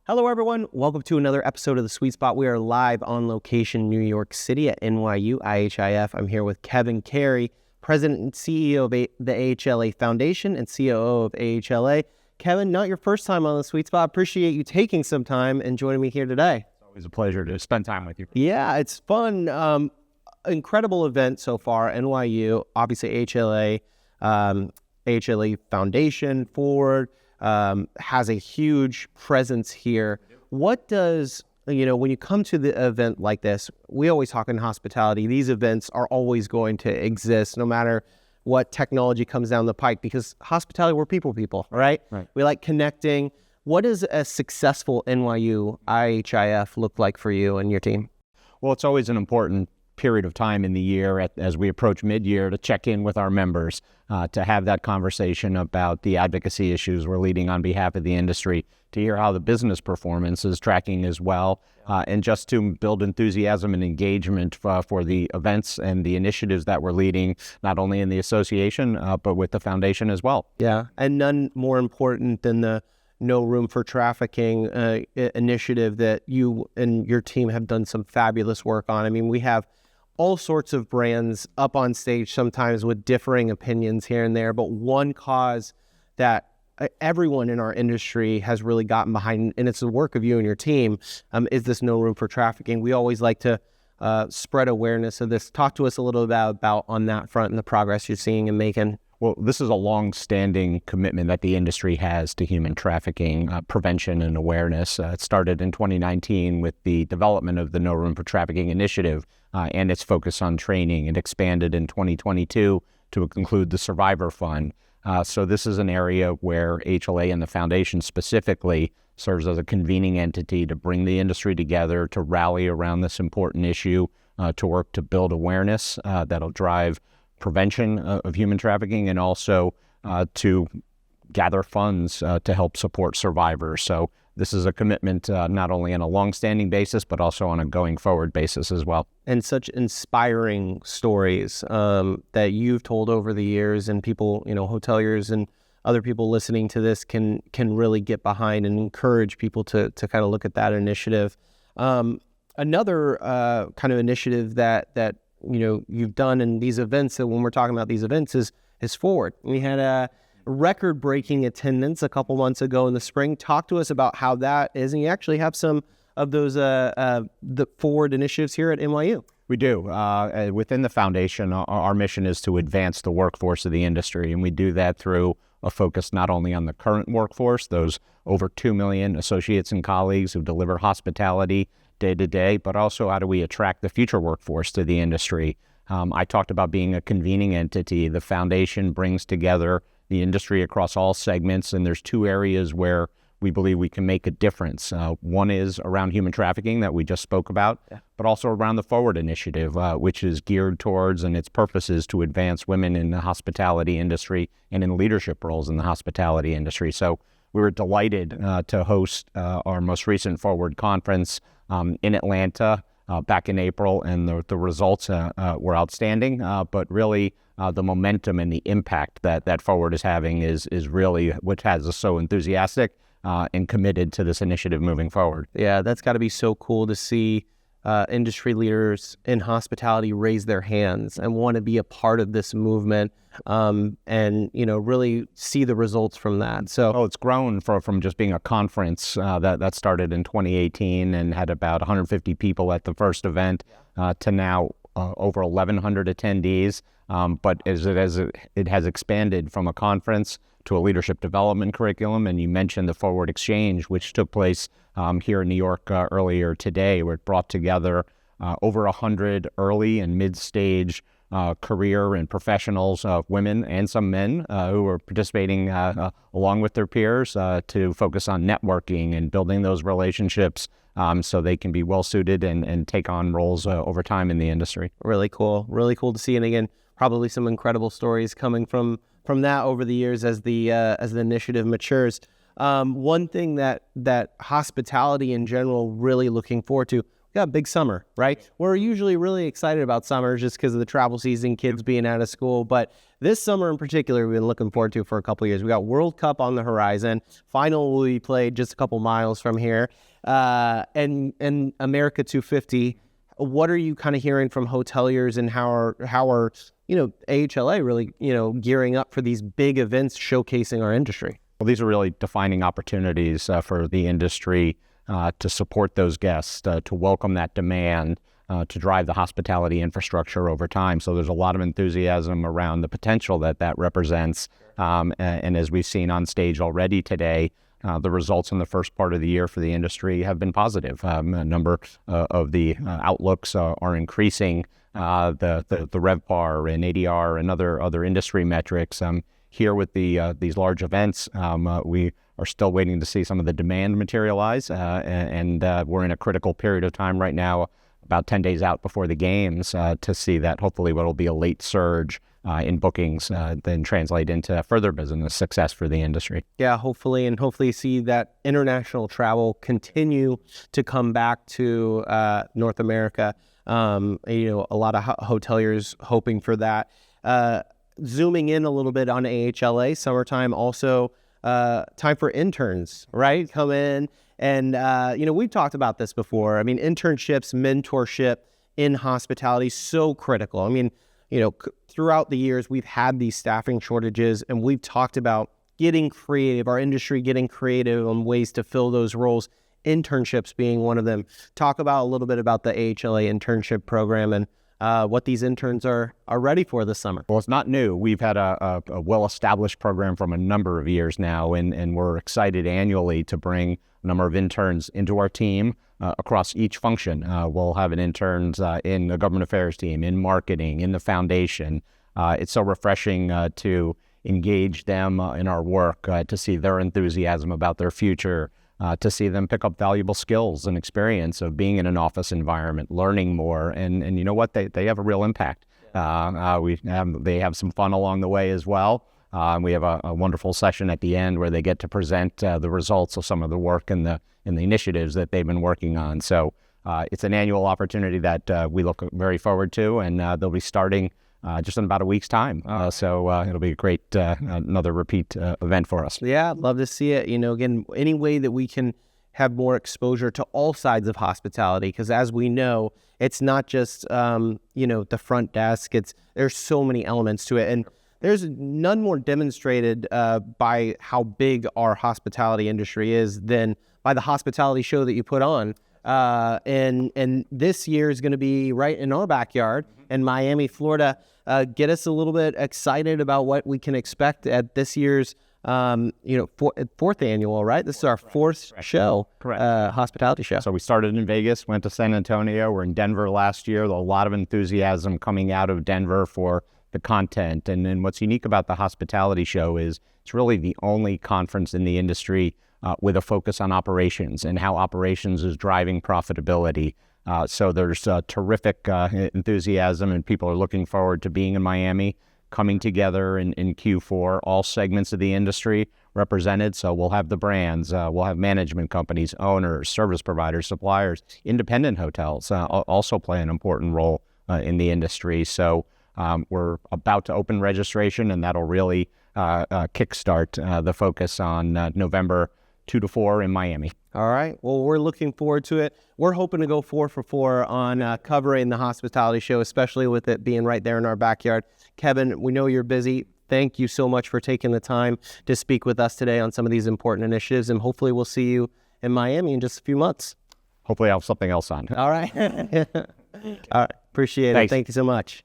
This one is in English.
Hello, everyone. Welcome to another episode of The Sweet Spot. We are live on location in New York City at NYU IHIF. I'm here with Kevin Carey, President and CEO of the AHLA Foundation and COO of AHLA. Kevin, not your first time on The Sweet Spot. Appreciate you taking some time and joining me here today. It's always a pleasure to spend time with you. Yeah, it's fun. Incredible event so far. NYU, obviously AHLA, AHLA Foundation, Forward, has a huge presence here. What does, when you come to the event like this, we always talk in hospitality, these events are always going to exist no matter what technology comes down the pike, because hospitality, we're people, right? We like connecting. What does a successful NYU IHIF look like for you and your team? Well, it's always an important period of time in the year as we approach mid-year to check in with our members, to have that conversation about the advocacy issues we're leading on behalf of the industry, to hear how the business performance is tracking as well, and just to build enthusiasm and engagement for the events and the initiatives that we're leading, not only in the association, but with the foundation as well. Yeah, and none more important than the No Room for Trafficking initiative that you and your team have done some fabulous work on. I mean, we have all sorts of brands up on stage, sometimes with differing opinions here and there, but one cause that everyone in our industry has really gotten behind, and it's the work of you and your team, is this No Room for Trafficking. We always like to spread awareness of this. Talk to us a little about on that front and the progress you're seeing and making. Well, this is a long-standing commitment that the industry has to human trafficking prevention and awareness. It started in 2019 with the development of the No Room for Trafficking initiative and its focus on training. It expanded in 2022 to include the Survivor Fund. So this is an area where AHLA and the foundation specifically serves as a convening entity to bring the industry together, to rally around this important issue, to work to build awareness that'll drive prevention of human trafficking, and also to gather funds to help support survivors. So this is a commitment not only on a long-standing basis, but also on a going forward basis as well. And such inspiring stories that you've told over the years, and people, hoteliers and other people listening to this can really get behind and encourage people to kind of look at that initiative. Another kind of initiative that you've done in these events, that when we're talking about these events, is Forward. We had a record-breaking attendance a couple months ago in the spring. Talk to us about how that is, and you actually have some of those the Forward initiatives here at NYU. We do. Within the foundation, our mission is to advance the workforce of the industry, and we do that through a focus not only on the current workforce, those over 2 million associates and colleagues who deliver hospitality day to day, but also how do we attract the future workforce to the industry. I talked about being a convening entity. The foundation brings together the industry across all segments, and there's two areas where we believe we can make a difference. One is around human trafficking that we just spoke about, but also around the Forward initiative, which is geared towards, and its purpose is to advance women in the hospitality industry and in leadership roles in the hospitality industry. So we were delighted to host our most recent Forward conference in Atlanta back in April, and the results were outstanding, but really the momentum and the impact that Forward is having is really what has us so enthusiastic and committed to this initiative moving forward. Yeah, that's got to be so cool to see industry leaders in hospitality raise their hands and want to be a part of this movement, and really see the results from that. So it's grown from just being a conference that started in 2018 and had about 150 people at the first event to now over 1,100 attendees. But as it has expanded from a conference to a leadership development curriculum, and you mentioned the Forward Exchange, which took place here in New York earlier today, where it brought together over 100 early and mid-stage career and professionals, women and some men who were participating along with their peers to focus on networking and building those relationships so they can be well-suited and take on roles over time in the industry. Really cool to see. And again, probably some incredible stories coming from that over the years as the initiative matures. One thing that hospitality in general really looking forward to, got a big summer, right? We're usually really excited about summers just because of the travel season, kids being out of school. But this summer in particular, we've been looking forward to for a couple of years. We got World Cup on the horizon. Final will be played just a couple miles from here. And America 250. What are you kind of hearing from hoteliers, and how are AHLA really, gearing up for these big events showcasing our industry? Well, these are really defining opportunities for the industry to support those guests, to welcome that demand, to drive the hospitality infrastructure over time. So there's a lot of enthusiasm around the potential that represents. And as we've seen on stage already today, the results in the first part of the year for the industry have been positive. A number of the outlooks are increasing. The RevPAR and ADR and other industry metrics. Here with these large events, we are still waiting to see some of the demand materialize, and we're in a critical period of time right now, about 10 days out before the games, to see that hopefully what will be a late surge in bookings then translate into further business success for the industry. Yeah, hopefully see that international travel continue to come back to North America. A lot of hoteliers hoping for that. Zooming in a little bit on AHLA, summertime also, time for interns, right? Come in and, we've talked about this before. I mean, internships, mentorship in hospitality, so critical. I mean, throughout the years, we've had these staffing shortages, and we've talked about getting creative, our industry getting creative on ways to fill those roles, internships being one of them. Talk about a little bit about the AHLA internship program and what these interns are ready for this summer. Well, it's not new. We've had a well-established program from a number of years now, and we're excited annually to bring a number of interns into our team across each function. We'll have an interns in the government affairs team, in marketing, in the foundation. It's so refreshing to engage them in our work, to see their enthusiasm about their future, to see them pick up valuable skills and experience of being in an office environment, learning more, and you know what, they have a real impact. They have some fun along the way as well. We have a wonderful session at the end where they get to present the results of some of the work and the initiatives that they've been working on. So it's an annual opportunity that we look very forward to, and they'll be starting just in about a week's time. So it'll be a great, another repeat event for us. Yeah, I'd love to see it. Again, any way that we can have more exposure to all sides of hospitality, because as we know, it's not just, the front desk. There's so many elements to it. And there's none more demonstrated by how big our hospitality industry is than by the hospitality show that you put on. And this year is going to be right in our backyard in Miami, Florida. Get us a little bit excited about what we can expect at this year's, fourth annual, right? This is our fourth show, hospitality show. So we started in Vegas, went to San Antonio. We're in Denver last year. There's a lot of enthusiasm coming out of Denver for the content. And then what's unique about the hospitality show is it's really the only conference in the industry with a focus on operations and how operations is driving profitability. So there's terrific enthusiasm, and people are looking forward to being in Miami, coming together in Q4, all segments of the industry represented. So we'll have the brands, we'll have management companies, owners, service providers, suppliers, independent hotels also play an important role in the industry. So we're about to open registration, and that'll really kickstart the focus on November 2 to 4 in Miami. All right. Well, we're looking forward to it. We're hoping to go 4 for 4 on covering the hospitality show, especially with it being right there in our backyard. Kevin, we know you're busy. Thank you so much for taking the time to speak with us today on some of these important initiatives, and hopefully we'll see you in Miami in just a few months. Hopefully I'll have something else on. All right. All right. Appreciate it. Thanks. Thank you so much.